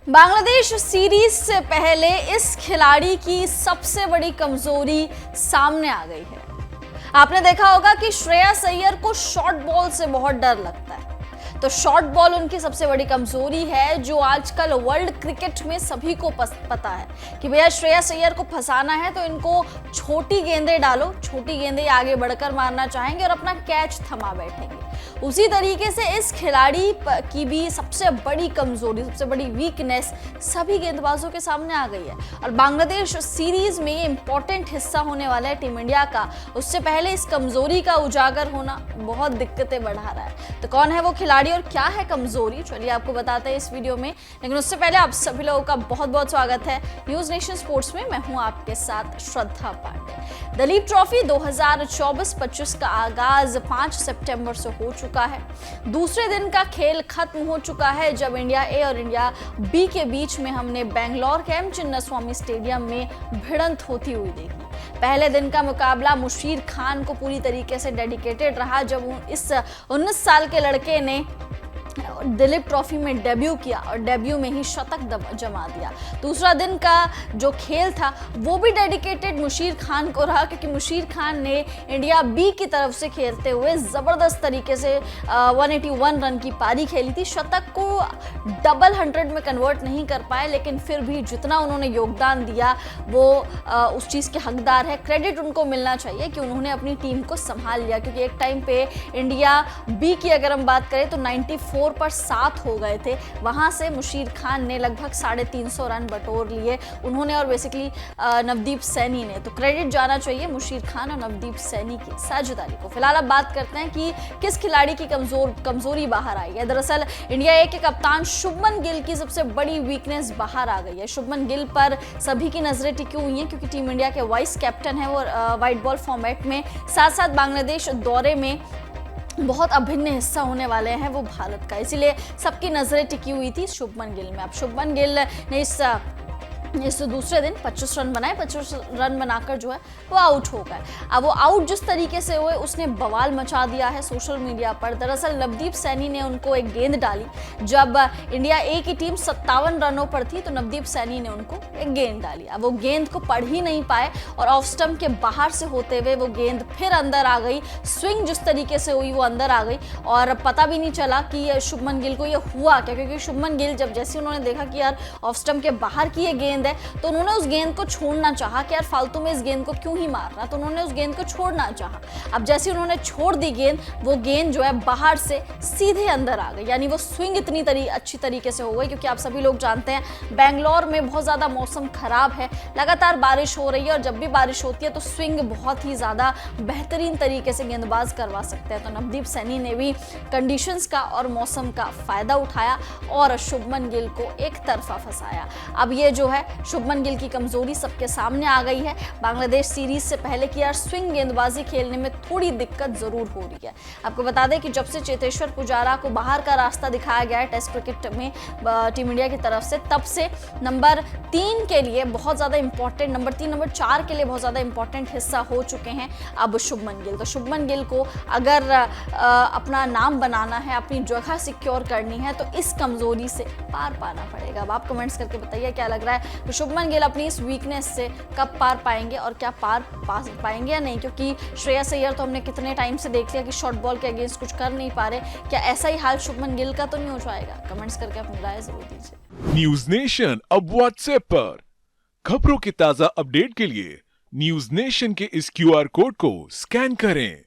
Bangladesh series से पहले इस खिलाड़ी की सबसे बड़ी कमजोरी सामने आ गई है। आपने देखा होगा कि श्रेयस अय्यर को शॉर्ट बॉल से बहुत डर लगता है, तो शॉर्ट बॉल उनकी सबसे बड़ी कमजोरी है, जो आजकल वर्ल्ड क्रिकेट में सभी को पता है कि भैया श्रेयस अय्यर को फंसाना है तो इनको छोटी गेंदें डालो, छोटी गेंदें आगे बढ़कर मारना चाहेंगे और अपना कैच थमा बैठेंगे। उसी तरीके से इस खिलाड़ी की भी सबसे बड़ी कमजोरी, सबसे बड़ी वीकनेस सभी गेंदबाजों के सामने आ गई है और बांग्लादेश सीरीज में इंपॉर्टेंट हिस्सा होने वाला है टीम इंडिया का, उससे पहले इस कमजोरी का उजागर होना बहुत दिक्कतें बढ़ा रहा है। तो कौन है वो खिलाड़ी और क्या है कमजोरी, चलिए आपको बताते हैं इस वीडियो में। लेकिन उससे पहले आप सभी लोगों का बहुत बहुत स्वागत है न्यूज नेशन स्पोर्ट्स में। मैं हूं आपके साथ श्रद्धा पांडे। दलीप ट्रॉफी 2024-25 का आगाज 5 सितंबर से हो चुका है। दूसरे दिन का खेल खत्म हो चुका है जब इंडिया ए और इंडिया बी के बीच में हमने बेंगलोर के एम चिन्नास्वामी स्टेडियम में भिड़ंत होती हुई देखी। पहले दिन का मुकाबला मुशीर खान को पूरी तरीके से डेडिकेटेड रहा, जब इस 19 साल के लड़के ने दिलीप ट्रॉफी में डेब्यू किया और डेब्यू में ही शतक जमा दिया। दूसरा दिन का जो खेल था वो भी डेडिकेटेड मुशीर खान को रहा, क्योंकि मुशीर खान ने इंडिया बी की तरफ से खेलते हुए ज़बरदस्त तरीके से 181 रन की पारी खेली थी। शतक को डबल 100 में कन्वर्ट नहीं कर पाए, लेकिन फिर भी जितना उन्होंने योगदान दिया वो उस चीज़ के हकदार है। क्रेडिट उनको मिलना चाहिए कि उन्होंने अपनी टीम को संभाल लिया, क्योंकि एक टाइम पे इंडिया बी की अगर हम बात करें तो 94 पर 7 हो गए थे। वहां से मुशीर खान ने लगभग 350 रन बटोर लिए उन्होंने और बेसिकली नवदीप सैनी ने। तो क्रेडिट जाना चाहिए मुशीर खान और नवदीप सैनी की साझेदारी को। फिलहाल अब बात करते हैं कि किस खिलाड़ी की कमजोरी बाहर आई है। दरअसल इंडिया ए के कप्तान शुभमन गिल की सबसे बड़ी वीकनेस बाहर आ गई है। शुभमन गिल पर सभी की नजरें टिकी हुई हैं, क्योंकि टीम इंडिया के वाइस कैप्टन है वो व्हाइट बॉल फॉर्मेट में, साथ साथ बांग्लादेश दौरे में बहुत अभिन्न हिस्सा होने वाले हैं वो भारत का, इसीलिए सबकी नजरें टिकी हुई थी शुभमन गिल में। अब शुभमन गिल ने इस दूसरे दिन 25 रन बनाए, 25 रन बनाकर जो है वो आउट हो गए। अब वो आउट जिस तरीके से हुए उसने बवाल मचा दिया है सोशल मीडिया पर। दरअसल नवदीप सैनी ने उनको एक गेंद डाली, जब इंडिया ए की टीम 57 रनों पर थी तो नवदीप सैनी ने उनको एक गेंद डाली। अब वो गेंद को पढ़ ही नहीं पाए और ऑफ स्टंप के बाहर से होते हुए वो गेंद फिर अंदर आ गई। स्विंग जिस तरीके से हुई वो अंदर आ गई और पता भी नहीं चला कि शुभमन गिल को ये हुआ क्या, क्योंकि शुभमन गिल जब जैसे उन्होंने देखा कि यार ऑफ स्टंप के बाहर की ये गेंद है तो उन्होंने उस गेंद को छोड़ना चाहा कि यार फालतू में इस गेंद को क्यों ही मारना, तो उन्होंने उस गेंद को छोड़ना चाहा। अब जैसे उन्होंने छोड़ दी गेंद, वो गेंद जो है बाहर से सीधे अंदर आ गई, यानी वो स्विंग इतनी अच्छी तरीके से हो गई, क्योंकि आप सभी लोग जानते हैं बेंगलोर में बहुत ज़्यादा मौसम खराब है, लगातार बारिश हो रही है और जब भी बारिश होती है तो स्विंग बहुत ही ज़्यादा बेहतरीन तरीके से गेंदबाज करवा सकते हैं। तो नवदीप सैनी ने भी कंडीशंस का और मौसम का फ़ायदा उठाया और शुभमन गिल को एक तरफा फंसाया। अब ये जो है शुभमन गिल की कमजोरी सबके सामने आ गई है। बांग्लादेश सीरीज से पहले की यार स्विंग गेंदबाजी खेलने में थोड़ी दिक्कत जरूर हो रही है। आपको बता दें कि जब से चेतेश्वर पुजारा को बाहर का रास्ता दिखाया गया है टेस्ट क्रिकेट में टीम इंडिया की तरफ से, तब से नंबर 3 के लिए बहुत ज़्यादा इंपॉर्टेंट, नंबर 3 नंबर 4 के लिए बहुत ज़्यादा इंपॉर्टेंट हिस्सा हो चुके हैं अब शुभमन गिल। तो शुभमन गिल को अगर अपना नाम बनाना है, अपनी जगह सिक्योर करनी है, तो इस कमजोरी से पार पाना पड़ेगा। अब आप कमेंट्स करके बताइए क्या लग रहा है, तो शुभमन गिल अपनी इस वीकनेस से कब पार पाएंगे और क्या पार पा पाएंगे या नहीं, क्योंकि श्रेयस अय्यर तो हमने कितने टाइम से देख लिया कि शॉर्ट बॉल के अगेंस्ट कुछ कर नहीं पा रहे। क्या ऐसा ही हाल शुभमन गिल का तो नहीं हो जाएगा? कमेंट्स करके अपनी राय जरूर दीजिए। न्यूज नेशन अब व्हाट्सएप पर खबरों की ताजा अपडेट के लिए न्यूज नेशन के इस QR कोड को स्कैन करें।